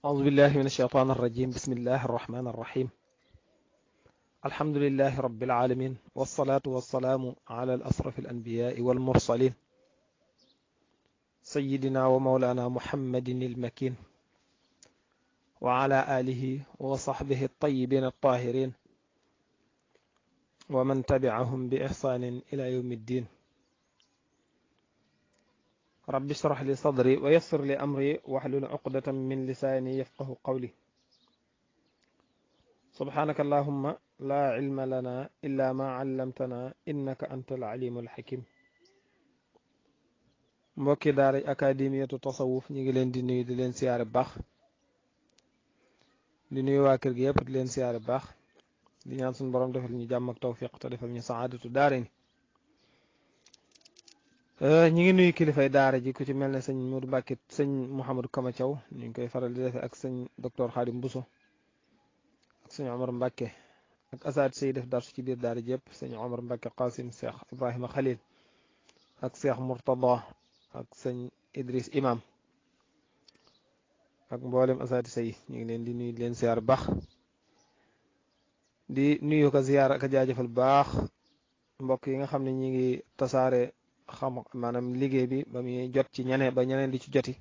أعوذ بالله من الشيطان الرجيم. بسم الله الرحمن الرحيم. الحمد لله رب العالمين، والصلاة والسلام على الأشرف الأنبياء والمرسلين سيدنا ومولانا محمد المكين وعلى آله وصحبه الطيبين الطاهرين ومن تبعهم بإحسان إلى يوم الدين. رب اشرح لي صدري ويسر لي أمري واحلل عقدة من لساني يفقه قولي. سبحانك اللهم لا علم لنا إلا ما علمتنا إنك أنت العليم الحكيم. mbokki daara akademiyatu tasawuf ñi ngi leen di nuyu di leen siyaare baax, di nuyu waa kër gi yëpp di leen siyaare baax, di ñaan suñu borom defal ñu jàmm ak tawfiq te defal ñu saadatu daara ni. ñi ngi nuyu kilifay daara ji ku ci mel ne sëñ Modou Mbacke, sëñ Mouhamadou Kama Thiaw ñu ngi koy faral di defee ak sëñ docteur Khadim Bousso ak sëñ Omar Mbacke ak asaat say def darsu ci biir daara ji yëpp, sëñ Omar Mbacke Qasim, Cheikh Ibrahima Khalil ak Cheikh Mourtada ak sëñ Idris Imam ak mboolem asaati say ñu ngi leen di nuyu di leen siyaar baax, di nuyu ko ziyaar ak jaajëfal baax mbokk yi nga xam ne ñi ngi tasaare xam maanaam liggéey bi ba muy jot ci ñeneen ba ñeneen di ci joti,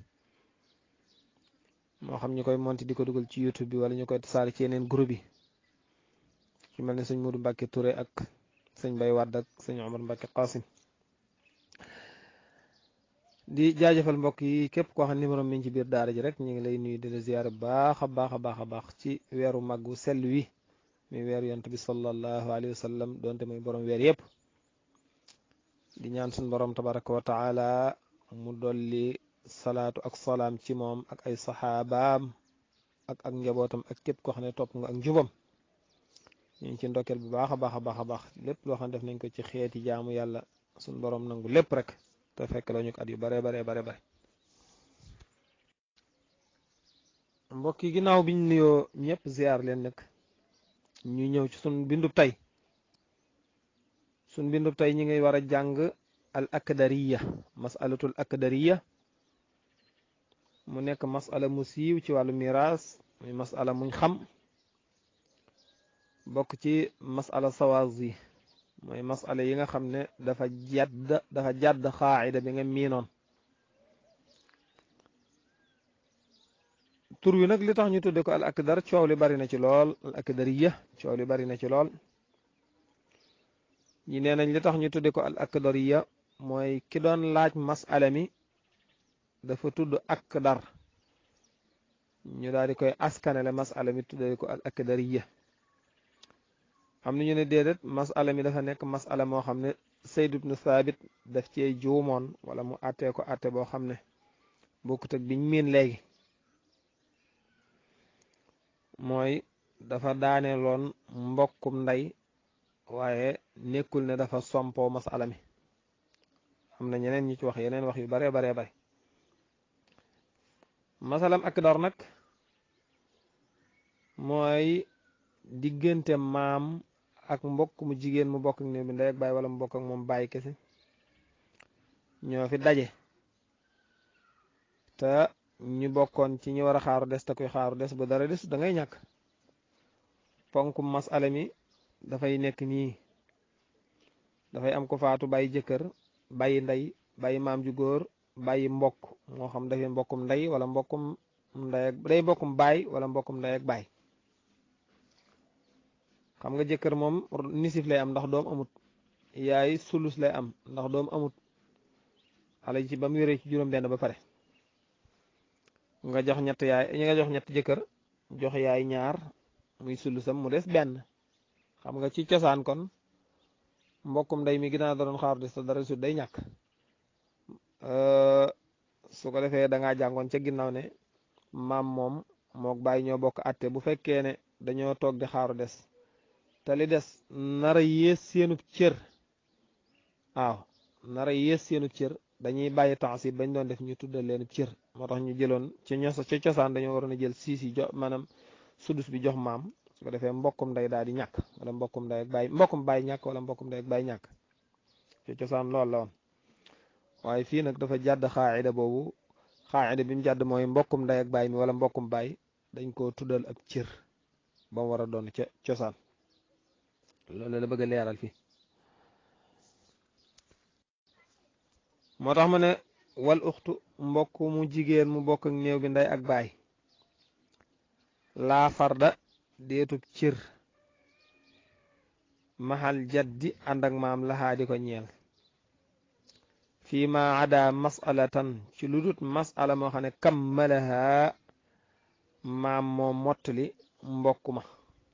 moo xam ñu koy monti di ko dugal ci YouTube bi wala ñu koy tasaare ci yeneen groupe yi, ci mel ne sëñ Modou Mbacke Touré ak sëñ Bay Wadd ak sëñ Omar Mbacke Qasim. di jaajëfal mbokk yi képp koo xam numéro mi ngi ci biir daara ji rek ñu ngi lay nuyu di la ziyaare baax a baax a baax a baax ci weeru màggu sell wi muy weeru yonent bi sallallahu alayhi wa sallam, doonte muy borom weer yëpp. di ñaan suñu borom tabaraka wa taala mu dolli salaatu ak salaam ci moom ak ay saxaabaam ak njabootam ak képp koo xam ne topp nga ak njubam. ñu ngi ci ndokkeel bu baax a baax a baax a baax lépp loo xam ne def nañ ko ci xeeti jaamu yàlla suñu borom nangu lépp rek te fekk la ñu ko at yu bare bare. mbokk yi ginnaaw biñ nuyoo ñëpp ziar leen nag ñu ñëw ci sun bindub tey. sun bindub tey ñi ngay war a jàng al akdariya, masalatul akdariya mu nekk masala mu siiw ci wàllu miraas, muy masala muñ xam, bokk ci masala sawazi, mooy masala yi nga xam ne dafa jàdd xaaida bi nga miinoon. tur wi nag li tax ñu tudde ko al akdar coow li bari na ci lool, al akdariya coow li bari na ci lool. ñi nee nañ li tax ñu tudde ko al akdariya mooy ki doon laaj masala mi dafa tudd akdar, ñu daal di koy askanele masala mi tudde ko al akdariya. am na ñu ne déedéet, masala mi dafa nekk masala moo xam ne Sayd ibn Thabit daf cee juumoon wala mu àttee ko àtte boo xam ne bokkut ak biñ miin léegi, mooy dafa daaneeloon mbokkum ndey waaye nekkul ne dafa sompoo masala mi. am na ñeneen ñi ci wax yeneen wax yu bare bare. masalam akdar nag mooy diggante maam ak mbokk mu jigéen mu bokk ak néew bi ndey ak baay wala mu bokk ak moom baay kese, ñoo fi daje te ñu bokkoon ci ñi war a xaaru des te kuy xaaru des bu dara des da ngay ñàkk. ponkum masala mi dafay nekk nii, dafay am ko faatu bàyyi jëkkër, bàyyi ndey, bàyyi maam ju góor, bàyyi mbokk, moo xam dafay mbokkum ndey wala mbokkum ndey ak day mbokkum baay wala mbokkum ndey ak baay. xam nga jëkkër moom nisif lay am ndax doom amut, yaay sulus lay am ndax doom amut, xale ci ba mu yoree ci juróom benn ba pare nga jox ñett yaay, ñi nga jox ñett jëkkër jox yaay ñaar muy sulusam mu des benn. xam nga ci cosaan kon mbokkum ndey mi ginnaaw da doon xaaru des te dara su day ñàkk. su ko defee da ngaa jàngoon ca ginnaaw ne maam moom mook bàyyi ñoo bokk atte bu fekkee ne dañoo toog di xaaru des te li des nara yées seenub cër, waaw nara yées seenub cër, dañuy bàyyi taasib bañ doon def ñu tuddal leen cër. moo tax ñu jëloon ci cosaan dañoo waroon a jël siis yi jox maanaam sudus bi jox maam, su ko defee mbokkum ndey daal di ñàkk wala mbokkum ndey ak baay, mbokkum baay ñàkk wala mbokkum ndey ak baay ñàkk. ci cosaan loolu la woon. waaye fii nag dafa jàdd xaaida boobu, xaaida bi mu jàdd mooy mbokkum ndey ak baay mi wala mbokkum baay dañ koo tuddal ab cër ba mu war a doon ca cosaan loolu la bëgg a leeral fii moo tax ma ne wal uxtu mbokk mu jigéen mu bokk ak néew bi ndey ak baay laa farda deetub cër maxal jaddi ànd ak maam laxaa di ko ñeel fii ma ada masalatan ci lu dut masala moo xam ne kammalaha maam moo mottali mbokk ma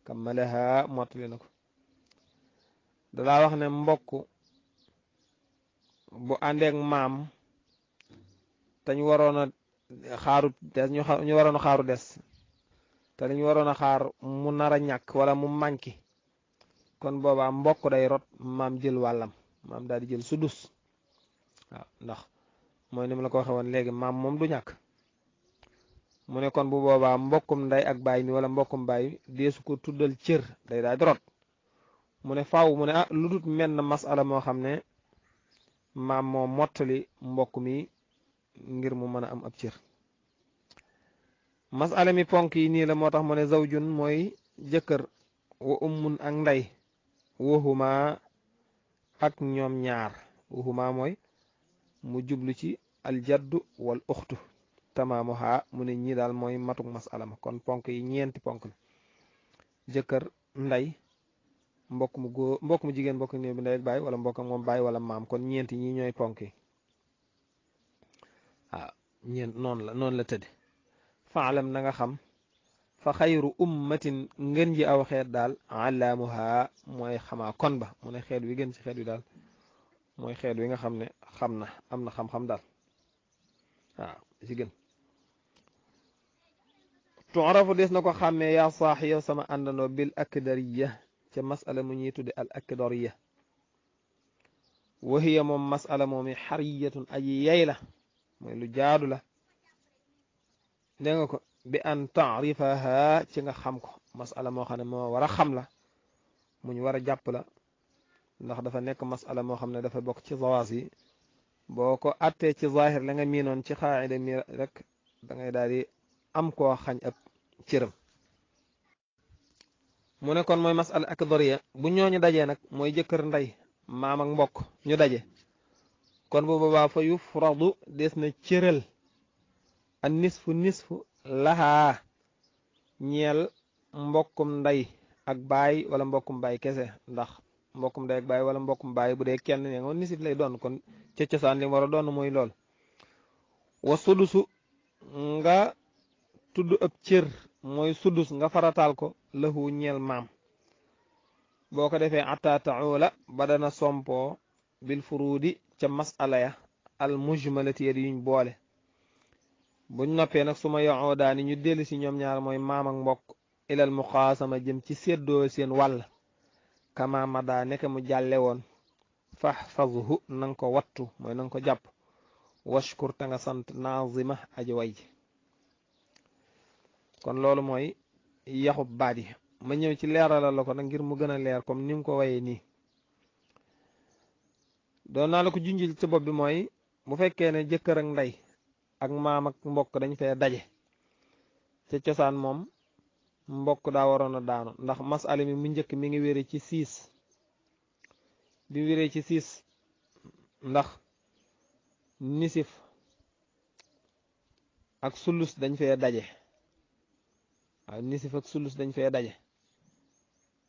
kammalaha mottali na ko dalaa wax ne mbokk bu àndeek maam te ñu waroon a xaaru des ñu waroon a xaaru des te li ñu waroon a xaar mu nar a ñàkk wala mu manqué kon boobaa mbokk day rot maam jël wàllam maam daal di jël sudus waaw ndax mooy ni mu la ko waxee woon léegi maam moom du ñàkk mu ne kon bu boobaa mbokkum ndey ak baay mi wala mbokkum baay deesu ko tuddal cër day daal di rot mu ne faaw mu ne lu dut menn masala moo xam ne maam moo mottali mbokk mi ngir mu mën a am ab cër masala mi ponk yi nii la moo tax mu ne zawjun mooy jëkkër wa ummun ak ndey waxuma ak ñoom ñaar waxuma mooy mu jublu ci aljaddu wal uxtu tamaamuha mu ne ñii daal mooy matuk masala ma kon ponk yi ñeenti ponk la jëkkër ndey mbokk mu jigéen mbokk néew bi ndey ak baay wala mbokk moom baay wala maam kon ñeenti ñi ñooy ponk yi waaw ñeent noonu la tëdde faalam na nga xam fa xayru ummatin ngën ji aw xeet daal alaamuha mooy xamaa kon ba mu ne xeet wi gën ci xeet wi daal mooy xeet wi nga xam ne am na xam-xam daal waaw ci gën tu'rafu des na ko xàmmee yaa saaxi yow sama àndandoo bil akdariya ca masala mu ñuy tudde al akdariya wa hiya moom masala moom i xariyatun aji yey la mooy lu jaadu la dégg nga ko bi an taarifaha ci nga xam ko masala moo xam ne moo war a xam la mu ñu war a jàpp la ndax dafa nekk masala moo xam ne dafa bokk ci zawaas yi boo ko attee ci zahir la nga miinoon ci xaayida mi rek da ngay daal di am koo xañ ab cëram mu ne kon mooy masala ak doriya bu ñooñu dajee nag mooy jëkkër ndey maam ak mbokk ñu daje kon bu boobaa fa yufradu des na cëral an nisfu lahaa ñeel mbokkum ndey ak baay wala mbokkum baay kese ndax mbokkum ndey ak baay wala mbokkum baay bu dee kenn ne ngoon nisif lay doon kon ca cosaan li mu war a doon mooy lool wa sudusu nga tudd ab cër mooy sudus nga farataal ko lahu ñeel maam boo ko defee atta taula ba dana sompoo bil furuudi ca masala ya al mujmalati yuñ boole buñ noppee nag su ma yoxoo daani ñu dellu si ñoom ñaar mooy maam ak mbokk ilal muqaasama jëm ci séddoo seen wàll kama mada nekk mu jàlle woon fahfazhu nanga ko wattu mooy nanga ko jàpp washkur ta nga sant naazima aji way ji kon loolu mooy yaxub baat yi ma ñëw ci leeralal la ko nag ngir mu gën a leer comme ni mu ko wayee nii doon naa la ko junjil ci bopp bi mooy bu fekkee ne jëkkër ak ndey ak maam ak mbokk dañ fee daje ca cosaan moom mbokk daa waroon a daanu ndax masala mi mu njëkk mi ngi wére ci 6 bi wéree ci 6 ndax nisif ak sulus dañ fee daje waaw nisif ak sulus dañ fee daje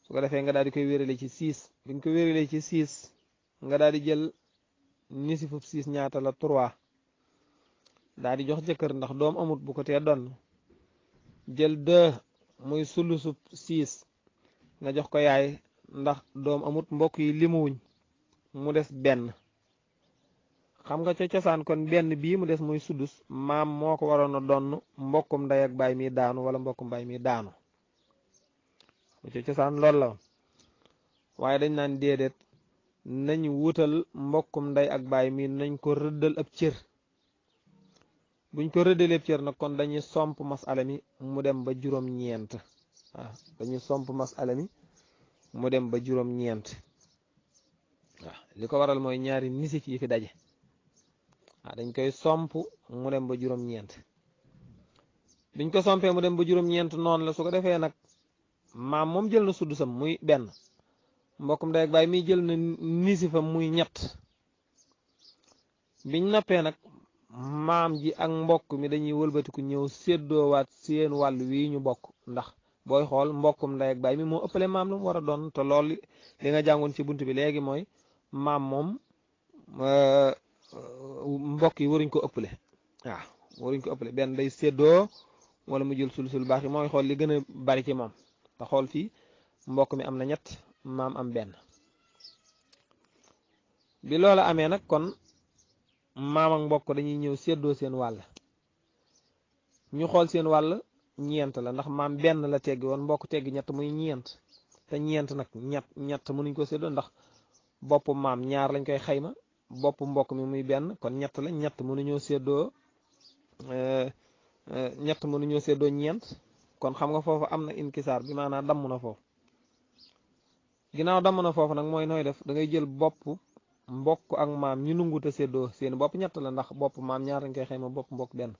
su ko defee nga daal di koy wérale ci 6 bi nga ko wérale ci 6 nga daal di jël nisifub 6 ñaata la 3 daal di jox jëkkër ndax doom amut bu ko tee donn jël 2 muy sulusub 6 nga jox ko yaay ndax doom amut mbokk yi limuwuñ mu des benn xam nga ca cosaan kon benn bii mu des muy sudus maam moo ko waroon a donn mbokkum ndey ak baay mi daanu wala mbokkum baay mi daanu ca cosaan loolu la waaye dañ naan déedéet nañ wutal mbokkum ndey ak baay mi nañ ko rëddal ab cër buñ ko rëddalee ab cër nag kon dañuy somp masala mi mu dem ba juróom-ñeent waaw dañuy somp masala mi mu dem ba juróom-ñeent waaw li ko waral mooy ñaari nisif yi fi daje waaw dañ koy somp mu dem ba juróom-ñeent biñ ko sompee mu dem ba juróom-ñeent noonu la su ko defee nag maam moom jël na suddusam muy benn mbokkum ndey ak baay mi jël na nisifam muy ñett biñ noppee nag maam ji ak mbokk mi dañuy wëlbatiku ñëw séddoowaat seen wàll wii ñu bokk ndax booy xool mbokkum ndey ak baay mi moo ëppale maam lu mu war a doon te loolu li nga jàngoon ci bunt bi léegi mooy maam moom mbokk yi waruñ ko ëppale waaw waruñ ko ëppale benn day séddoo wala mu jël sul baax yi mooy xool li gën a bari ci moom te xool fii mbokk mi am na ñett maam am benn bi loola amee nag kon maam ak mbokk dañuy ñëw séddoo seen wàll ñu xool seen wàll ñeent la ndax maam benn la teggi woon mbokk teggi ñett muy ñeent te ñeent nag ñett mënuñ ko séddoo ndax bopp maam ñaar lañ koy xayma bopp mbokk mi muy benn kon ñett la ñett mënuñoo séddoo ñeent kon xam nga foofu am na inkisaar bi maanaam damm na foofu ginnaaw damm na foofu nag mooy nooy def da ngay jël bopp mbokk ak maam ñu nunguta séddoo seen bopp ñett la ndax bopp maam ñaar lañ koy xayma bopp mbokk benn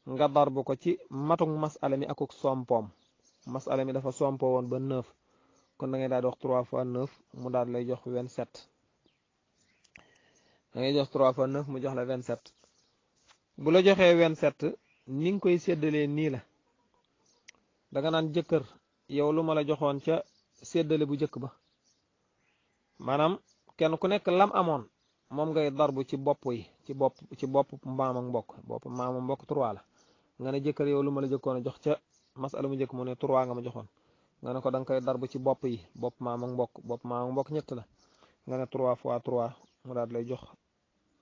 nga darbu ko ci matuk masala mi akuk sompoom masala mi dafa sompo woon ba 9 kon da ngay daal di wax 3 fois 9 mu daal lay jox 27 da ngay jox 3 fois 9 mu jox la 27 bu la joxee 27 ni nga koy séddalee nii la da nga naan jëkkër yow lu ma la joxoon ca séddale bu jëkk ba maanaam kenn ku nekk lam amoon moom ngay darbu ci bopp yi ci bopp maam ak mbokk bopp maam ak mbokk 3 la nga ne jëkkër yow lu ma la jëkkoon a jox ca masala mu jëkk mu ne 3 nga ma joxoon nga ne ko da nga koy darbu ci bopp yi bopp maam ak mbokk ñett la nga ne 3 fois 3 mu daal lay jox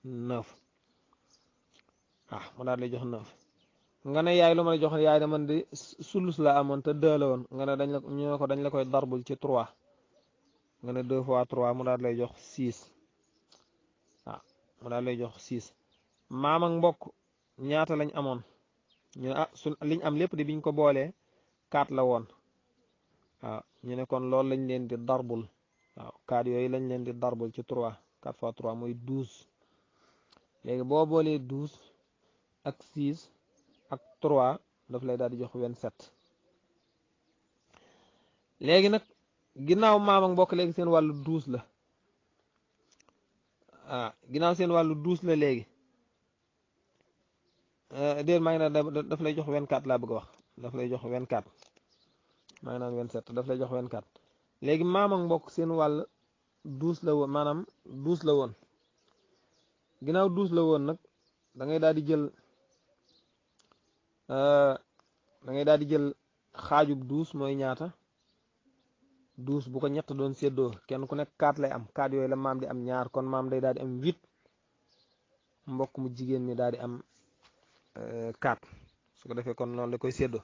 9 mu daal lay jox 9 nga ne yaay lu ma la jox yaay man di sulus la amoon te 2 la woon nga ne ñu ne ko dañ la koy darbul ci 3 nga ne 2 fois 3 mu daal lay jox 6 mu daal lay jox 6 maam ak mbokk ñaata lañ amoon ñu ne liñ am lépp di biñ ko boolee 4 la woon ñu ne kon loolu lañ leen di darbul 4 yooyu lañ leen di darbul ci 3 4 fois 3 mooy 12 léegi boo boolee 12 ak 6 ak 3 daf lay daal di jox 27 léegi nag ginnaaw maam ak mbokk léegi seen wàllu 12 la ginnaaw seen wàllu 12 la léegi déet maa ngi naan daf lay jox 24 laa bëgg a wax daf lay jox 24 maa ngi naan 27 daf lay jox 24 léegi maam ak mbokk seen wàll 12 la woon maanaam 12 la woon ginnaaw 12 la woon nag da ngay daal di jël xaajub 12 mooy ñaata 12 bu ko ñett doon séddoo kenn ku nekk 4 lay am 4 yooyu la maam di am ñaar kon maam day daal di am 8 mbokk mu jigéen mi daal di am 4 su ko defee kon noonu la koy séddoo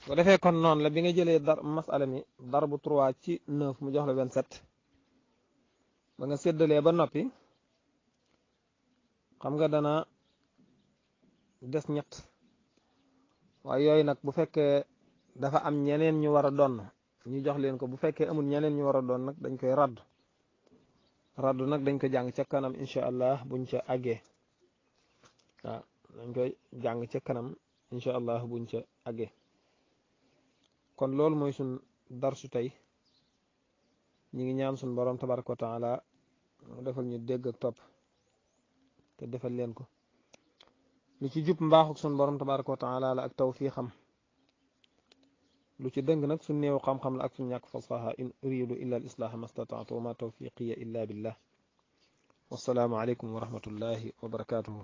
su ko defee kon noonu la bi nga jëlee masala mi darbu 3 ci 9 mu jox la 27 ba nga séddalee ba noppi xam nga dana des ñett waaye yooyu nag bu fekkee dafa am ñeneen ñu war a doon ñu jox leen ko bu fekkee amul ñeneen ñu war a doon nag dañ koy raddu nag dañ ko jàng ca kanam incha allah buñ ca àggee dañ koy jàng ca kanam incha allah buñ ca àggee kon loolu mooy suñ darsu tey ñi ngi ñaan suñ borom tabaraka wa taala mu defal ñu dégg ak topp te defal leen ko lu ci jub mbaaxuk suñ borom tabaraka wa taala la ak tawfiixam lu ci dëng nag su néew xam-xam la ak su ñàkk fasaha in uridu illa al islaha mastataatu wa ma tawfiqiya illa billah wassalaamu aleykum wa rahmatullahi wa barakatuhu